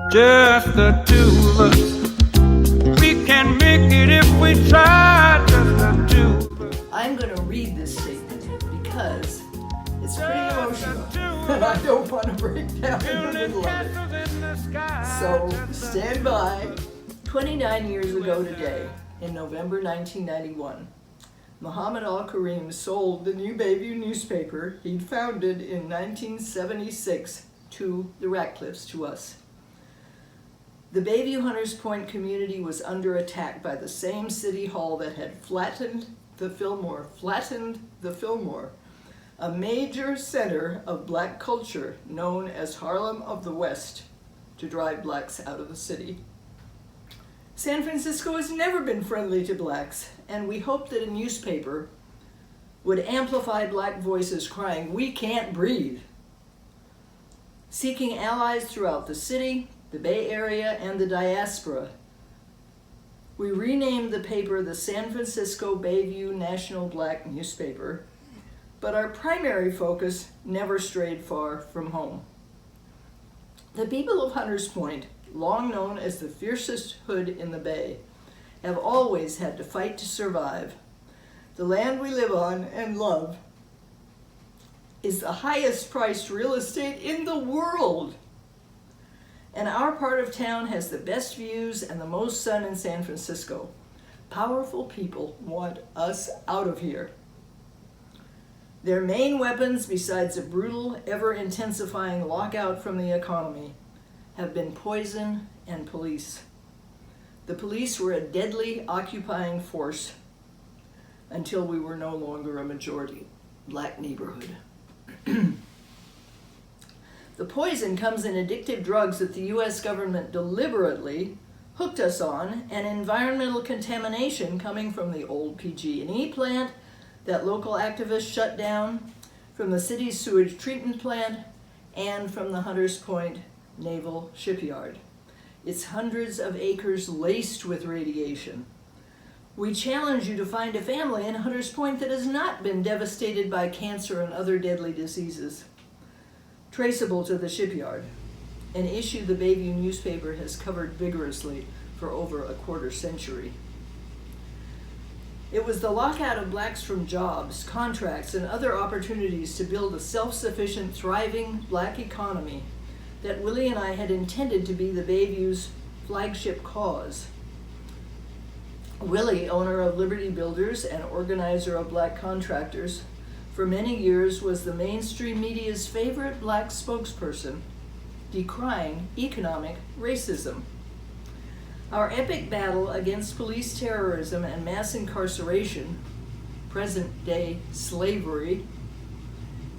Just the two of us. We can make it if we try. Just the two of us. I'm going to read this statement because it's pretty emotional, and I don't want to break down in the middle of it. So stand by. 29 years ago today, in November 1991, Muhammad Al-Karim sold the new Bayview newspaper he'd founded in 1976 to the Ratcliffs, to us. The Bayview Hunters Point community was under attack by the same city hall that had flattened the Fillmore, a major center of black culture known as Harlem of the West, to drive blacks out of the city. San Francisco has never been friendly to blacks, and we hoped that a newspaper would amplify black voices crying, "We can't breathe." Seeking allies throughout the city, the Bay Area, and the diaspora, we renamed the paper the San Francisco Bayview National Black Newspaper, but our primary focus never strayed far from home. The people of Hunters Point, long known as the fiercest hood in the Bay, have always had to fight to survive. The land we live on and love is the highest priced real estate in the world. And our part of town has the best views and the most sun in San Francisco. Powerful people want us out of here. Their main weapons, besides a brutal, ever-intensifying lockout from the economy, have been poison and police. The police were a deadly occupying force until we were no longer a majority black neighborhood. The poison comes in addictive drugs that the U.S. government deliberately hooked us on, and environmental contamination coming from the old PG&E plant that local activists shut down, from the city's sewage treatment plant, and from the Hunters Point Naval Shipyard. It's hundreds of acres laced with radiation. We challenge you to find a family in Hunters Point that has not been devastated by cancer and other deadly diseases traceable to the shipyard, an issue the Bayview newspaper has covered vigorously for over a quarter century. It was the lockout of blacks from jobs, contracts, and other opportunities to build a self-sufficient, thriving black economy that Willie and I had intended to be the Bayview's flagship cause. Willie, owner of Liberty Builders and organizer of black contractors, for many years was the mainstream media's favorite black spokesperson, decrying economic racism. Our epic battle against police terrorism and mass incarceration, present-day slavery,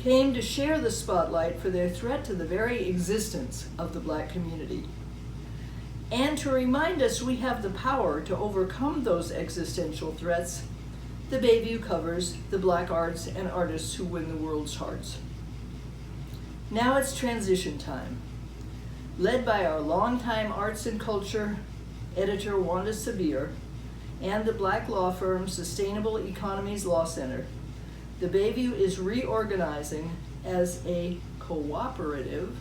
came to share the spotlight for their threat to the very existence of the black community, and to remind us we have the power to overcome those existential threats. The Bayview covers the black arts and artists who win the world's hearts. Now it's transition time. Led by our longtime arts and culture editor Wanda Sabir and the black law firm Sustainable Economies Law Center, the Bayview is reorganizing as a cooperative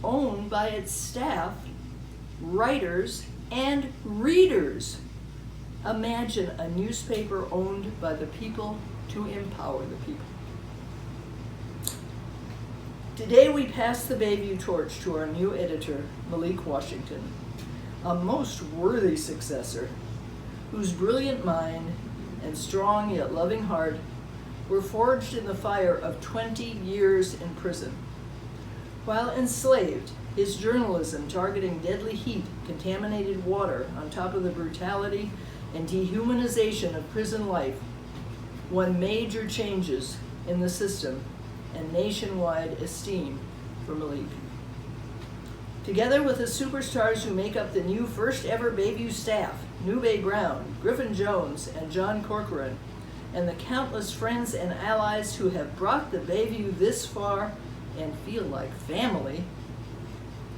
owned by its staff, writers, and readers. Imagine a newspaper owned by the people to empower the people. Today we pass the Bayview torch to our new editor, Malik Washington, a most worthy successor, whose brilliant mind and strong yet loving heart were forged in the fire of 20 years in prison. While enslaved, his journalism targeting deadly heat, contaminated water, on top of the brutality and dehumanization of prison life, won major changes in the system and nationwide esteem for Malik. Together with the superstars who make up the new first ever Bayview staff, Nube Brown, Griffin Jones, and John Corcoran, and the countless friends and allies who have brought the Bayview this far and feel like family,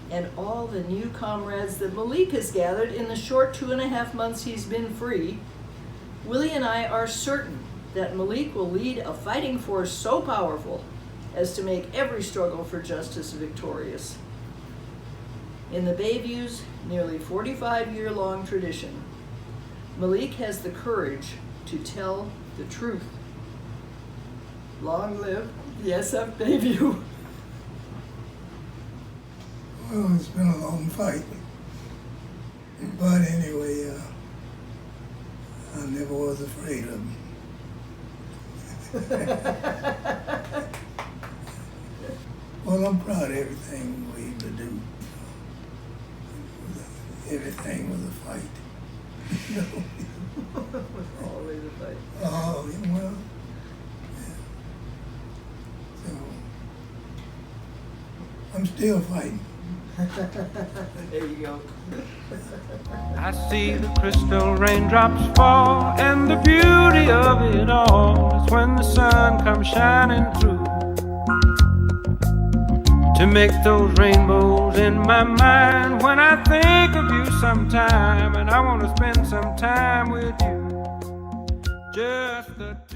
and all the new comrades that Malik has gathered in the short 2.5 months he's been free, Willie and I are certain that Malik will lead a fighting force so powerful as to make every struggle for justice victorious. In the Bayview's nearly 45-year-long tradition, Malik has the courage to tell the truth. Long live the SF Bayview. Well, it's been a long fight. But anyway, I never was afraid of him. Well, I'm proud of everything we were able to do. Everything was a fight. Always a fight. Oh, well, yeah. So, I'm still fighting. There you go. I see the crystal raindrops fall, and the beauty of it all is when the sun comes shining through to make those rainbows in my mind when I think of you sometime, and I want to spend some time with you. Just the two.